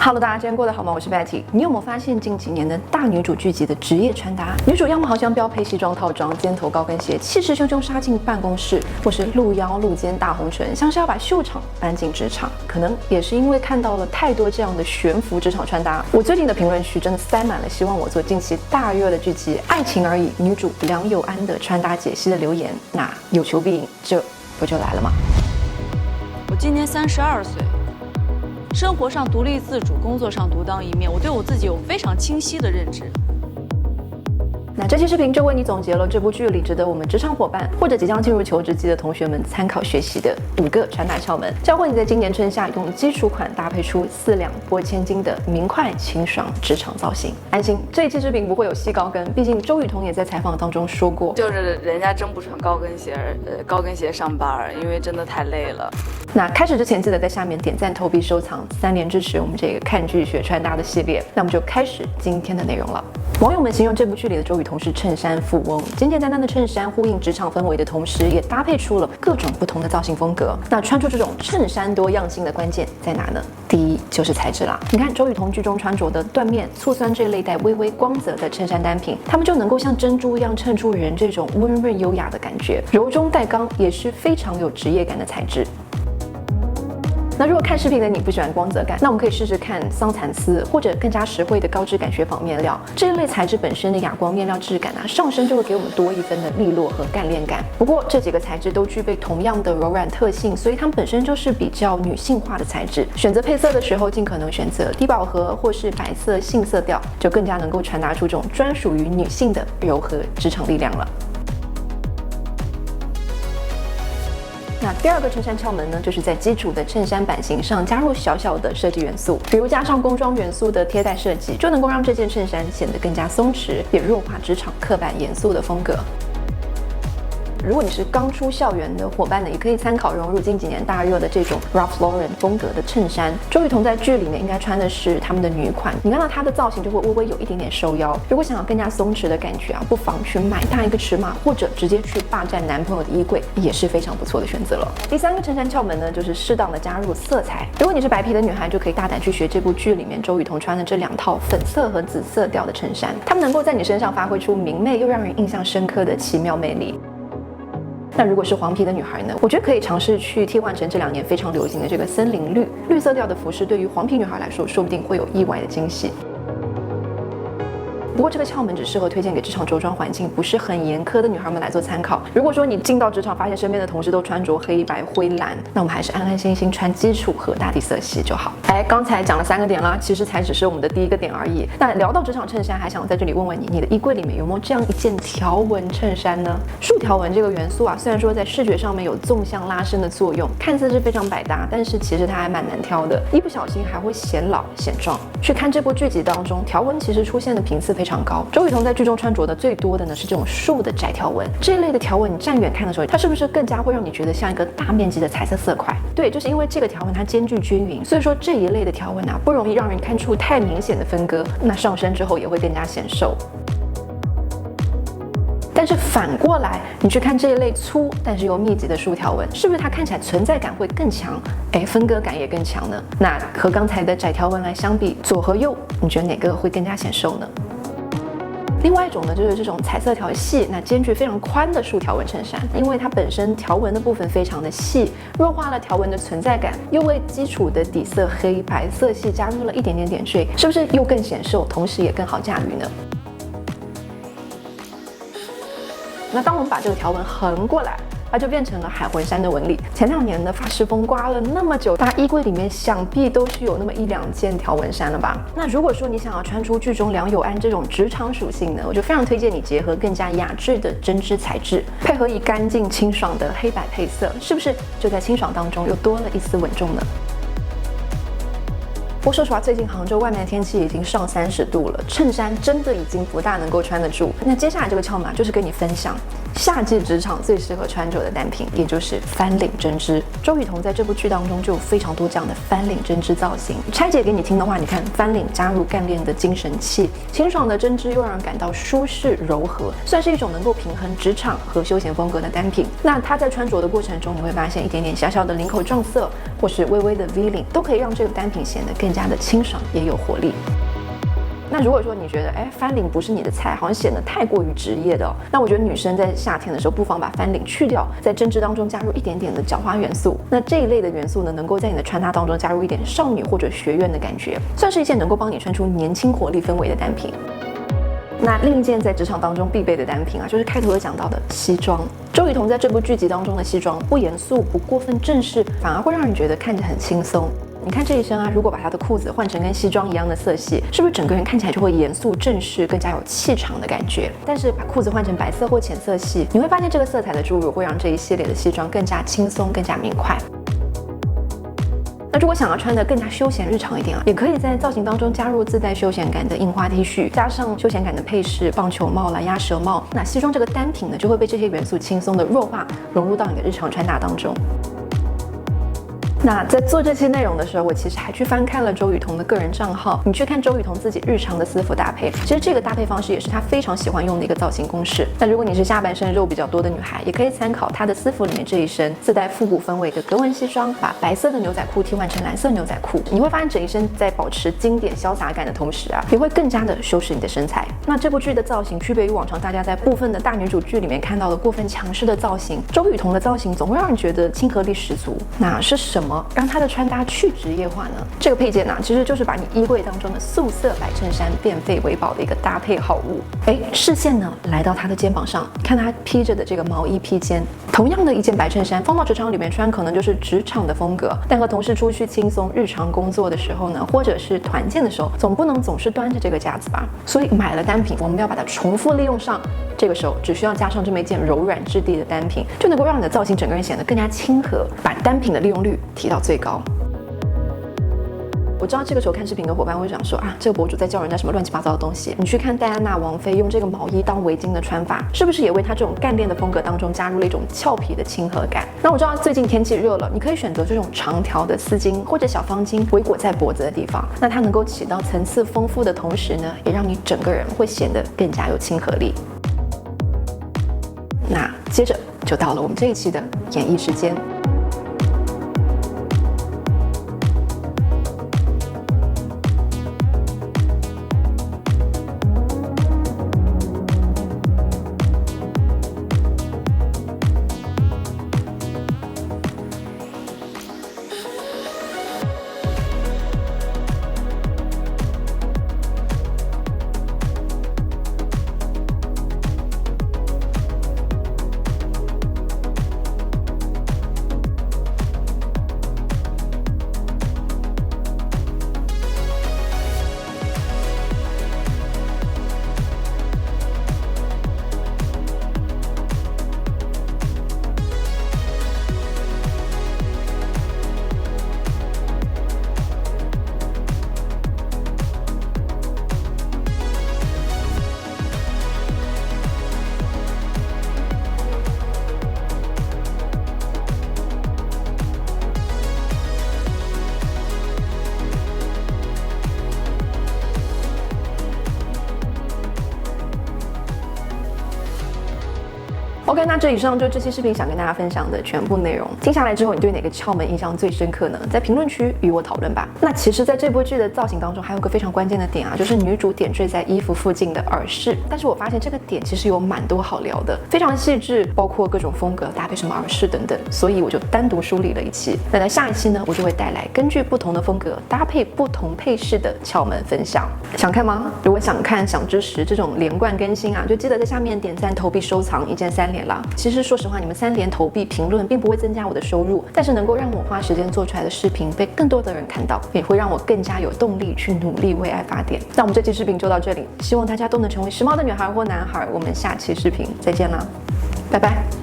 Hello， 大家今天过得好吗？我是 Betty。你有没有发现近几年的大女主剧集的职业穿搭？女主要么好像标配西装套装、尖头高跟鞋，气势汹汹杀进办公室，或是露腰露肩大红唇，像是要把秀场搬进职场。可能也是因为看到了太多这样的悬浮职场穿搭，我最近的评论区真的塞满了希望我做近期大热的剧集《爱情而已》女主梁友安的穿搭解析的留言。那有求必应，这不就来了吗？我今年32岁。生活上独立自主，工作上独当一面，我对我自己有非常清晰的认知。那这期视频就为你总结了这部剧里值得我们职场伙伴或者即将进入求职季的同学们参考学习的5个穿搭窍门，教会你在今年春夏用基础款搭配出4两拨千斤的明快清爽职场造型。安心，这一期视频不会有细高跟，毕竟周雨彤也在采访当中说过，就是人家真不穿高跟鞋上班，因为真的太累了。那开始之前记得在下面点赞、投币、收藏，3连支持我们这个看剧学穿搭的系列。那我们就开始今天的内容了。网友们形容这部剧里的周雨彤是衬衫富翁，简简单单的衬衫呼应职场氛围的同时，也搭配出了各种不同的造型风格。那穿出这种衬衫多样性的关键在哪呢？第一就是材质啦。你看周雨彤剧中穿着的缎面、醋酸这类带微微光泽的衬衫单品，它们就能够像珍珠一样衬出人这种温润优雅的感觉，柔中带刚，也是非常有职业感的材质。那如果看视频的你不喜欢光泽感，那我们可以试试看桑蚕丝或者更加实惠的高质感雪纺面料，这一类材质本身的哑光面料质感上身就会给我们多一分的利落和干练感。不过这几个材质都具备同样的柔软特性，所以它们本身就是比较女性化的材质。选择配色的时候，尽可能选择低饱和或是白色杏色调，就更加能够传达出这种专属于女性的柔和职场力量了。那第2个衬衫窍门呢，就是在基础的衬衫版型上加入小小的设计元素，比如加上工装元素的贴带设计，就能够让这件衬衫显得更加松弛，也弱化职场刻板严肃的风格。如果你是刚出校园的伙伴呢，也可以参考融入近几年大热的这种 Ralph Lauren 风格的衬衫。周雨彤在剧里面应该穿的是他们的女款，你看到她的造型就会微微有一点点收腰。如果想要更加松弛的感觉不妨去买大一个尺码，或者直接去霸占男朋友的衣柜，也是非常不错的选择了。第3个衬衫窍门呢，就是适当的加入色彩。如果你是白皮的女孩，就可以大胆去学这部剧里面周雨彤穿的这2套粉色和紫色调的衬衫，它们能够在你身上发挥出明媚又让人印象深刻的奇妙魅力。那如果是黄皮的女孩呢，我觉得可以尝试去替换成这2年非常流行的这个森林绿色调的服饰，对于黄皮女孩来说，说不定会有意外的惊喜。不过这个窍门只适合推荐给职场着装环境不是很严苛的女孩们来做参考。如果说你进到职场发现身边的同事都穿着黑白灰蓝，那我们还是安安心心穿基础和大地色系就好。刚才讲了3个点啦，其实才只是我们的第1个点而已。那聊到职场衬衫，还想在这里问问你，你的衣柜里面有没有这样一件条纹衬衫呢？竖条纹这个元素虽然说在视觉上面有纵向拉伸的作用，看似是非常百搭，但是其实它还蛮难挑的，一不小心还会显老显壮。去看这部剧集当中，条纹其实出现的频次非常高。周雨彤在剧中穿着的最多的呢是这种竖的窄条纹，这一类的条纹你站远看的时候，它是不是更加会让你觉得像一个大面积的彩色色块？对，就是因为这个条纹它间距均匀，所以说这一类的条纹不容易让人看出太明显的分割，那上身之后也会更加显瘦。但是反过来，你去看这一类粗但是又密集的竖条纹，是不是它看起来存在感会更强？分割感也更强呢？那和刚才的窄条纹来相比，左和右，你觉得哪个会更加显瘦呢？另外一种呢，就是这种彩色条细、间距非常宽的竖条纹衬衫，因为它本身条纹的部分非常的细，弱化了条纹的存在感，又为基础的底色黑白色系加入了一点点点缀，是不是又更显瘦，同时也更好驾驭呢？那当我们把这个条纹横过来，它就变成了海魂衫的纹理。前2年的发饰风刮了那么久，大家衣柜里面想必都是有那么1、2件条纹衫了吧？那如果说你想要穿出剧中梁友安这种职场属性呢，我就非常推荐你结合更加雅致的针织材质，配合以干净清爽的黑白配色，是不是就在清爽当中又多了一丝稳重呢？不过说实话，最近杭州外面的天气已经上30度了，衬衫真的已经不大能够穿得住。那接下来这个窍门就是跟你分享夏季职场最适合穿着的单品，也就是翻领针织。周雨彤在这部剧当中就有非常多这样的翻领针织造型。拆解给你听的话，你看翻领加入干练的精神气，清爽的针织又让人感到舒适柔和，算是一种能够平衡职场和休闲风格的单品。那它在穿着的过程中，你会发现一点点小小的领口撞色，或是微微的 V 领，都可以让这个单品显得更加的清爽也有活力。那如果说你觉得翻领不是你的菜，好像显得太过于职业的那我觉得女生在夏天的时候不妨把翻领去掉，在针织当中加入一点点的角花元素。那这一类的元素呢，能够在你的穿搭当中加入一点少女或者学院的感觉，算是一件能够帮你穿出年轻活力氛围的单品。那另一件在职场当中必备的单品就是开头有讲到的西装。周雨彤在这部剧集当中的西装不严肃不过分正式，反而会让人觉得看着很轻松。你看这一身如果把他的裤子换成跟西装一样的色系，是不是整个人看起来就会严肃正式，更加有气场的感觉？但是把裤子换成白色或浅色系，你会发现这个色彩的注入会让这一系列的西装更加轻松，更加明快。那如果想要穿得更加休闲日常一点也可以在造型当中加入自带休闲感的印花 T 恤，加上休闲感的配饰，棒球帽啦、鸭舌帽。那西装这个单品呢，就会被这些元素轻松的弱化，融入到你的日常穿搭当中。那在做这期内容的时候，我其实还去翻看了周雨彤的个人账号，你去看周雨彤自己日常的私服搭配，其实这个搭配方式也是她非常喜欢用的一个造型公式。那如果你是下半身肉比较多的女孩，也可以参考她的私服里面这一身自带复古氛围的格纹西装，把白色的牛仔裤替换成蓝色牛仔裤，你会发现整一身在保持经典潇洒感的同时也会更加的修饰你的身材。那这部剧的造型区别于往常大家在部分的大女主剧里面看到的过分强势的造型，周雨彤的造型总会让人觉得亲和力十足。那是什么让她的穿搭去职业化呢？这个配件其实就是把你衣柜当中的素色白衬衫变废为宝的一个搭配好物。视线来到她的肩膀上，看她披着的这个毛衣披肩，同样的一件白衬衫放到职场里面穿，可能就是职场的风格，但和同事出去轻松日常工作的时候呢，或者是团建的时候，总不能总是端着这个架子吧。所以买了单品，我们要把它重复利用上。这个时候只需要加上这么一件柔软质地的单品，就能够让你的造型整个人显得更加亲和，把单品的利用率提到最高。我知道这个时候看视频的伙伴会想说这个博主在教人家什么乱七八糟的东西。你去看戴安娜王妃用这个毛衣当围巾的穿法，是不是也为她这种干练的风格当中加入了一种俏皮的亲和感？那我知道最近天气热了，你可以选择这种长条的丝巾或者小方巾围裹在脖子的地方，那它能够起到层次丰富的同时呢，也让你整个人会显得更加有亲和力。那接着就到了我们这一期的演绎时间。OK， 那这以上就这期视频想跟大家分享的全部内容。听下来之后，你对哪个窍门印象最深刻呢？在评论区与我讨论吧。那其实，在这部剧的造型当中，还有个非常关键的点就是女主点缀在衣服附近的耳饰。但是我发现这个点其实有蛮多好聊的，非常细致，包括各种风格搭配什么耳饰等等。所以我就单独梳理了一期。那在下一期呢，我就会带来根据不同的风格搭配不同配饰的窍门分享。想看吗？如果想看、想支持这种连贯更新就记得在下面点赞、投币、收藏一键3连啦。其实说实话，你们3连投币、评论并不会增加我的收入，但是能够让我花时间做出来的视频被更多的人看到，也会让我更加有动力去努力为爱发电。那我们这期视频就到这里，希望大家都能成为时髦的女孩或男孩。我们下期视频再见啦，拜拜。